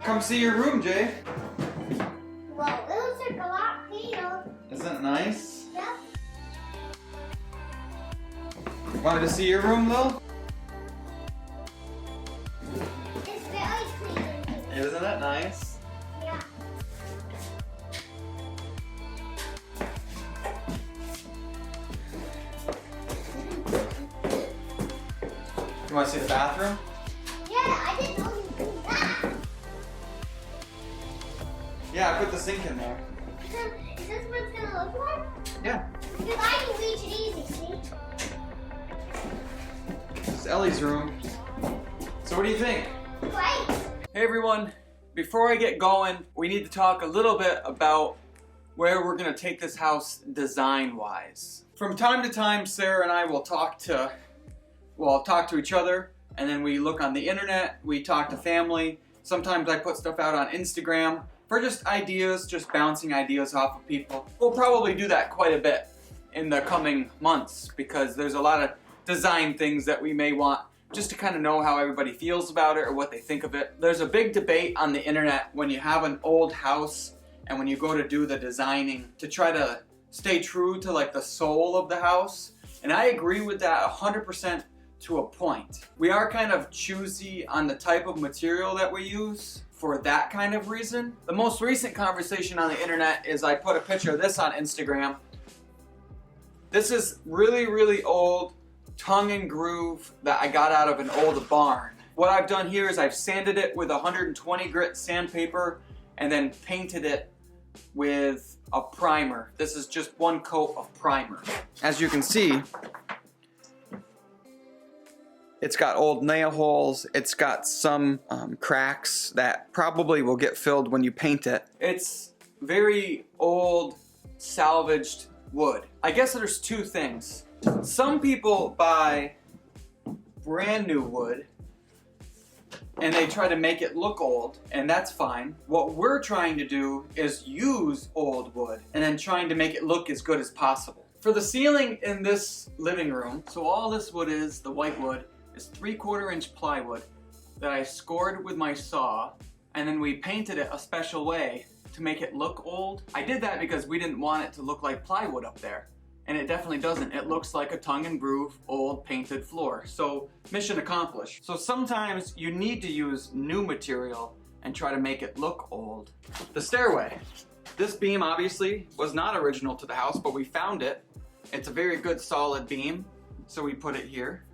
Come see your room, Jay. Well, it looks like a lot cleaner. Isn't it nice? Yep. Wanted to see your room, Lil? It's very clean. Isn't it nice? Yeah. You want to see the bathroom? Yeah, I didn't know you could do that. Yeah, I put the sink in there. Is this what it's gonna look like? Yeah. Because I can reach it easy, see? This is Ellie's room. So what do you think? Great. Hey everyone, before I get going, we need to talk a little bit about where we're going to take this house design-wise. From time to time, Sarah and I will talk to each other, and then we look on the internet, we talk to family. Sometimes I put stuff out on Instagram for just ideas, just bouncing ideas off of people. We'll probably do that quite a bit in the coming months because there's a lot of design things that we may want just to kind of know how everybody feels about it or what they think of it. There's a big debate on the internet when you have an old house and when you go to do the designing to try to stay true to like the soul of the house. And I agree with that 100% to a point. We are kind of choosy on the type of material that we use for that kind of reason. The most recent conversation on the internet is I put a picture of this on Instagram. This is really, really old tongue and groove that I got out of an old barn. What I've done here is I've sanded it with 120 grit sandpaper and then painted it with a primer. This is just one coat of primer. As you can see, it's got old nail holes, it's got some cracks that probably will get filled when you paint it. It's very old, salvaged wood. I guess there's two things. Some people buy brand new wood and they try to make it look old, and that's fine. What we're trying to do is use old wood and then trying to make it look as good as possible. For the ceiling in this living room, so all this wood is, the white wood, is 3/4 inch plywood that I scored with my saw, and then we painted it a special way to make it look old. I did that because we didn't want it to look like plywood up there. And it definitely doesn't. It looks like a tongue and groove old painted floor. So mission accomplished. So sometimes you need to use new material and try to make it look old. The stairway. This beam obviously was not original to the house, but we found it. It's a very good solid beam, so we put it here.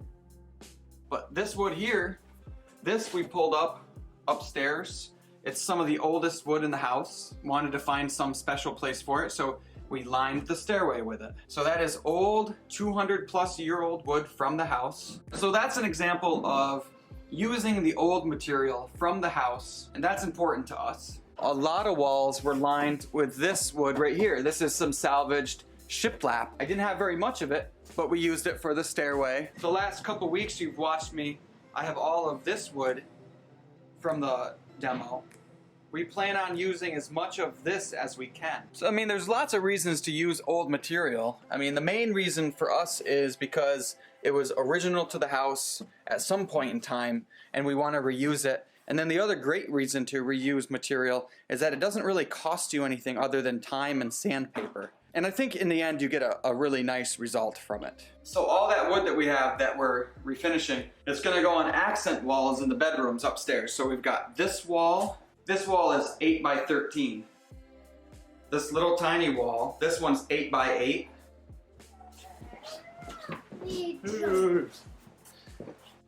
But this wood here, this we pulled up upstairs. It's some of the oldest wood in the house. Wanted to find some special place for it, so we lined the stairway with it. So that is old, 200-plus-year-old wood from the house. So that's an example of using the old material from the house, and that's important to us. A lot of walls were lined with this wood right here. This is some salvaged shiplap. I didn't have very much of it, but we used it for the stairway. The last couple weeks you've watched me, I have all of this wood from the demo. We plan on using as much of this as we can. So, I mean, there's lots of reasons to use old material. I mean, the main reason for us is because it was original to the house at some point in time, and we want to reuse it. And then the other great reason to reuse material is that it doesn't really cost you anything other than time and sandpaper. And I think in the end you get a really nice result from it. So all that wood that we have that we're refinishing, it's gonna go on accent walls in the bedrooms upstairs. So we've got this wall. This wall is 8 by 13. This little tiny wall, this one's 8 by 8.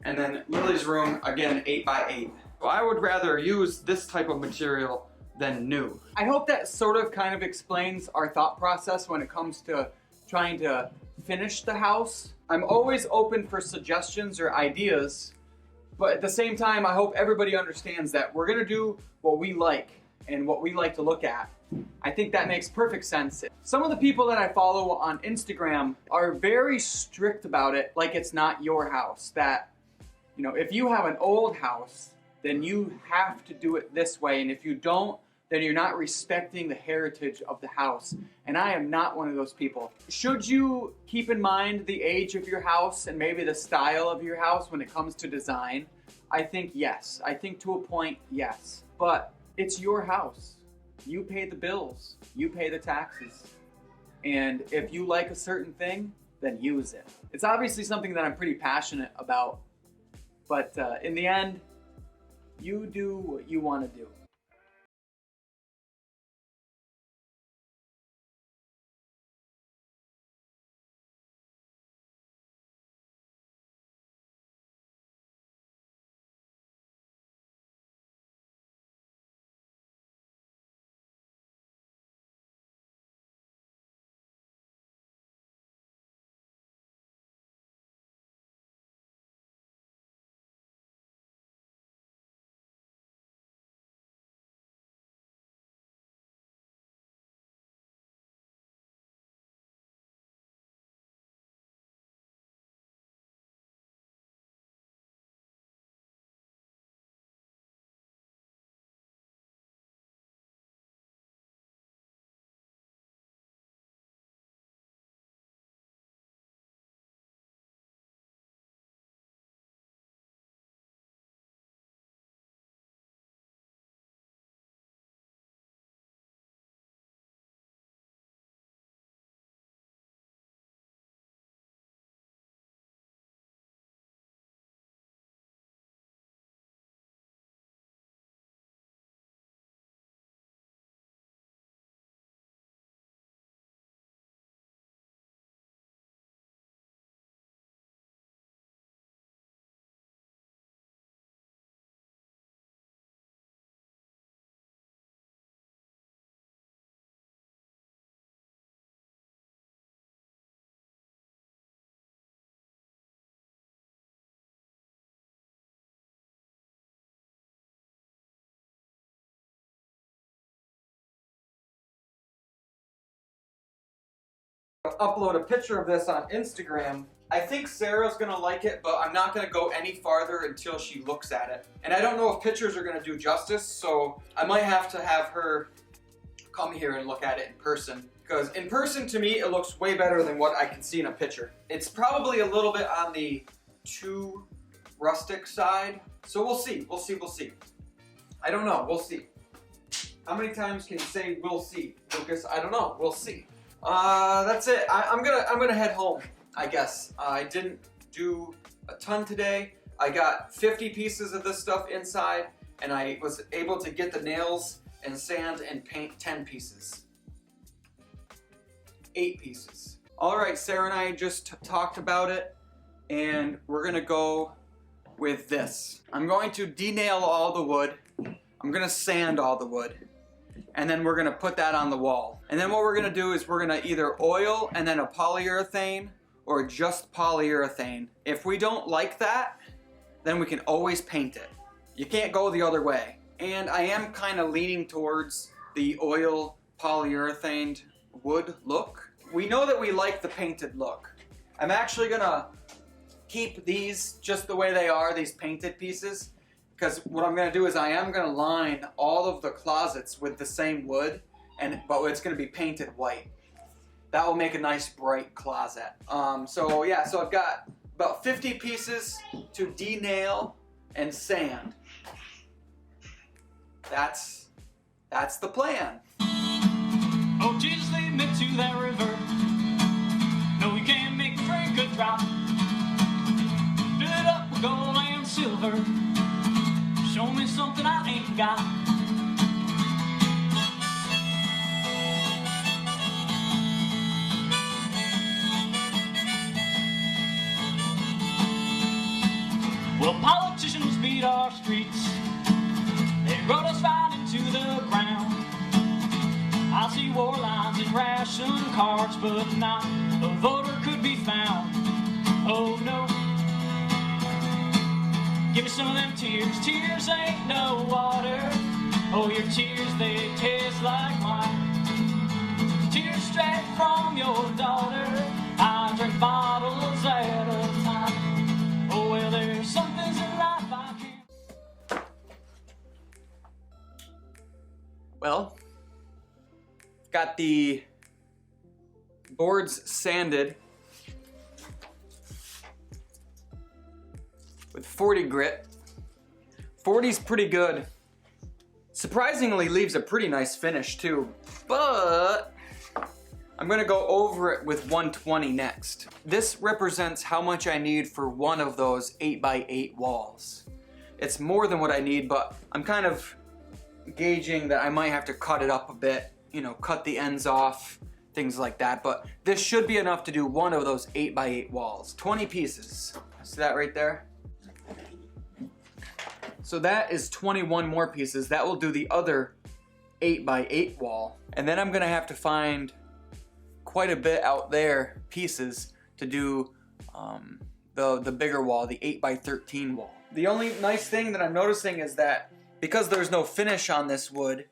And then Lily's room, again, 8 by 8. So I would rather use this type of material than new. I hope that sort of kind of explains our thought process when it comes to trying to finish the house. I'm always open for suggestions or ideas, but at the same time, I hope everybody understands that we're gonna do what we like and what we like to look at. I think that makes perfect sense. Some of the people that I follow on Instagram are very strict about it, like it's not your house. That, you know, if you have an old house, then you have to do it this way, and if you don't, then you're not respecting the heritage of the house. And I am not one of those people. Should you keep in mind the age of your house and maybe the style of your house when it comes to design? I think yes. I think to a point, yes. But it's your house. You pay the bills. You pay the taxes. And if you like a certain thing, then use it. It's obviously something that I'm pretty passionate about, but in the end, you do what you want to do. Upload a picture of this on Instagram. I think Sarah's gonna like it, but I'm not gonna go any farther until she looks at it. And I don't know if pictures are gonna do justice, so I might have to have her come here and look at it in person. Because in person, to me, it looks way better than what I can see in a picture. It's probably a little bit on the too rustic side, so we'll see, we'll see. I don't know, we'll see. How many times can you say we'll see, Lucas? I don't know, we'll see. That's it. I'm gonna head home, I guess. I didn't do a ton today. I got 50 pieces of this stuff inside, and I was able to get the nails and sand and paint 10 pieces. 8 pieces. All right, Sarah and I just talked about it, and we're gonna go with this. I'm going to denail all the wood. I'm gonna sand all the wood. And then we're gonna put that on the wall. And then what we're gonna do is we're gonna either oil and then a polyurethane or just polyurethane. If we don't like that, then we can always paint it. You can't go the other way. And I am kind of leaning towards the oil polyurethane wood look. We know that we like the painted look. I'm actually gonna keep these just the way they are, these painted pieces. Because what I'm going to do is I am going to line all of the closets with the same wood, but it's going to be painted white. That will make a nice bright closet. So I've got about 50 pieces to denail and sand. That's the plan. Oh, Jesus, lead me to that river. No, you can't make a drink a drop. Fill it up with gold and silver. Show me something I ain't got. Well, politicians beat our streets. They rode us right into the ground. I see war lines and ration cards, but not a voter could be found. Oh no. Give me some of them tears. Tears ain't no water. Oh, your tears, they taste like wine. Tears straight from your daughter. I drink bottles at a time. Oh, well, there's some things in life I can't. Well, got the boards sanded with 40 grit. 40's pretty good. Surprisingly leaves a pretty nice finish too, but I'm gonna go over it with 120 next. This represents how much I need for one of those 8x8 walls. It's more than what I need, but I'm kind of gauging that I might have to cut it up a bit, you know, cut the ends off, things like that, but this should be enough to do one of those 8x8 walls. 20 pieces. See that right there? So that is 21 more pieces. That will do the other 8x8 wall. And then I'm gonna have to find quite a bit out there, pieces, to do the bigger wall, the 8x13 wall. The only nice thing that I'm noticing is that because there's no finish on this wood,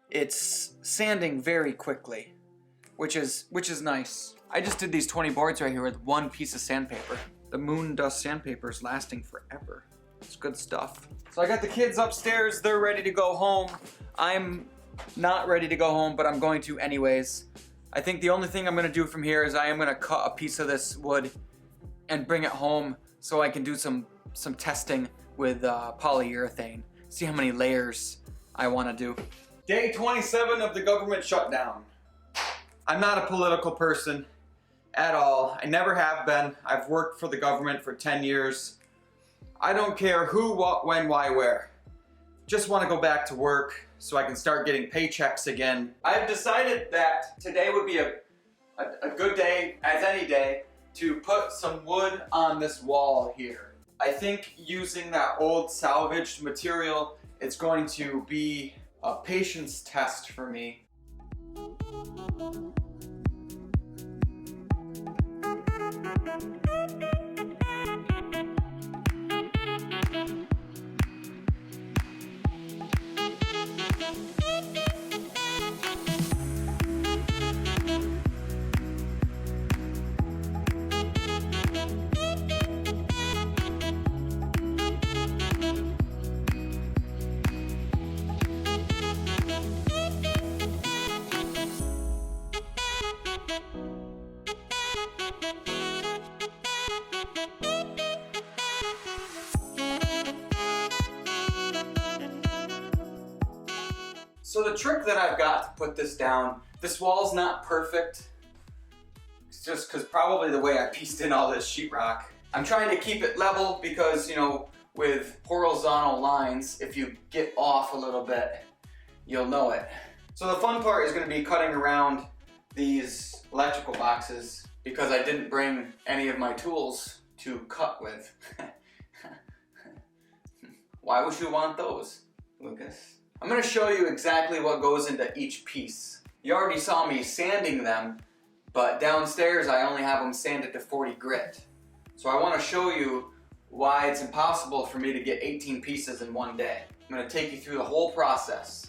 it's sanding very quickly, which is nice. I just did these 20 boards right here with one piece of sandpaper. The Moon Dust sandpaper is lasting forever. It's good stuff. So I got the kids upstairs, they're ready to go home. I'm not ready to go home, but I'm going to anyways. I think the only thing I'm gonna do from here is I am gonna cut a piece of this wood and bring it home so I can do some testing with polyurethane. See how many layers I wanna do. Day 27 of the government shutdown. I'm not a political person at all. I never have been. I've worked for the government for 10 years. I don't care who, what, when, why, where. Just want to go back to work so I can start getting paychecks again. I've decided that today would be a good day, as any day, to put some wood on this wall here. I think using that old salvaged material, it's going to be a patience test for me. So the trick that I've got to put this down, this wall's not perfect. It's just because probably the way I pieced in all this sheetrock. I'm trying to keep it level because, you know, with horizontal lines, if you get off a little bit, you'll know it. So the fun part is going to be cutting around these electrical boxes because I didn't bring any of my tools to cut with. Why would you want those, Lucas? I'm going to show you exactly what goes into each piece. You already saw me sanding them, but downstairs I only have them sanded to 40 grit. So I want to show you why it's impossible for me to get 18 pieces in one day. I'm going to take you through the whole process.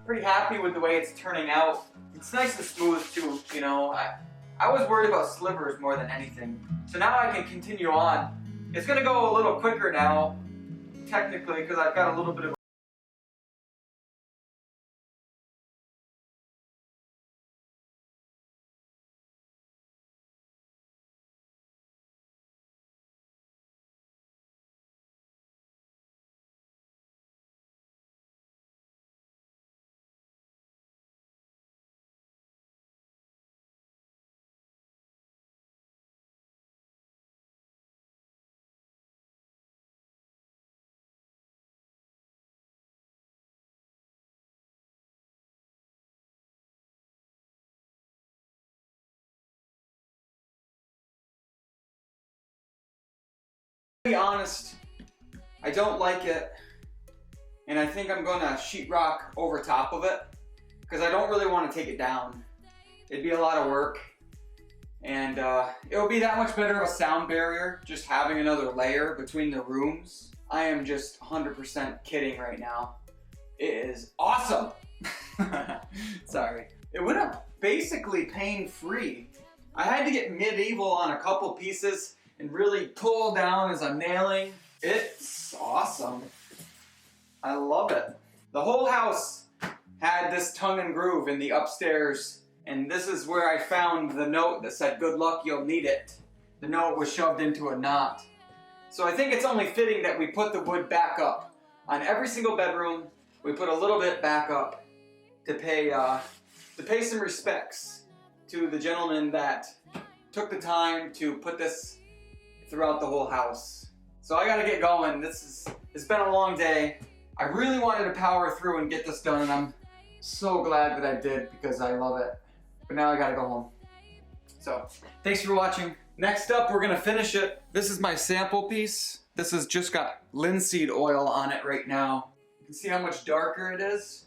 Pretty happy with the way it's turning out. It's nice and smooth too, you know. I was worried about slivers more than anything. So now I can continue on. It's gonna go a little quicker now, technically, because I've got a little bit of honest, I don't like it. And I think I'm gonna sheetrock over top of it because I don't really want to take it down. It'd be a lot of work. And it would be that much better of a sound barrier just having another layer between the rooms. I am just 100% kidding right now. It is awesome. Sorry. It went up basically pain-free. I had to get medieval on a couple pieces and really pull down as I'm nailing. It's awesome. I love it. The whole house had this tongue and groove in the upstairs, and this is where I found the note that said, "Good luck, you'll need it." The note was shoved into a knot. So I think it's only fitting that we put the wood back up. On every single bedroom, we put a little bit back up to pay some respects to the gentleman that took the time to put this throughout the whole house. So I gotta get going. It's been a long day. I really wanted to power through and get this done, and I'm so glad that I did because I love it. But now I gotta go home. So, thanks for watching. Next up, we're gonna finish it. This is my sample piece. This has just got linseed oil on it right now. You can see how much darker it is.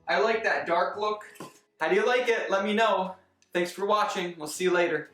I like that dark look. How do you like it? Let me know. Thanks for watching. We'll see you later.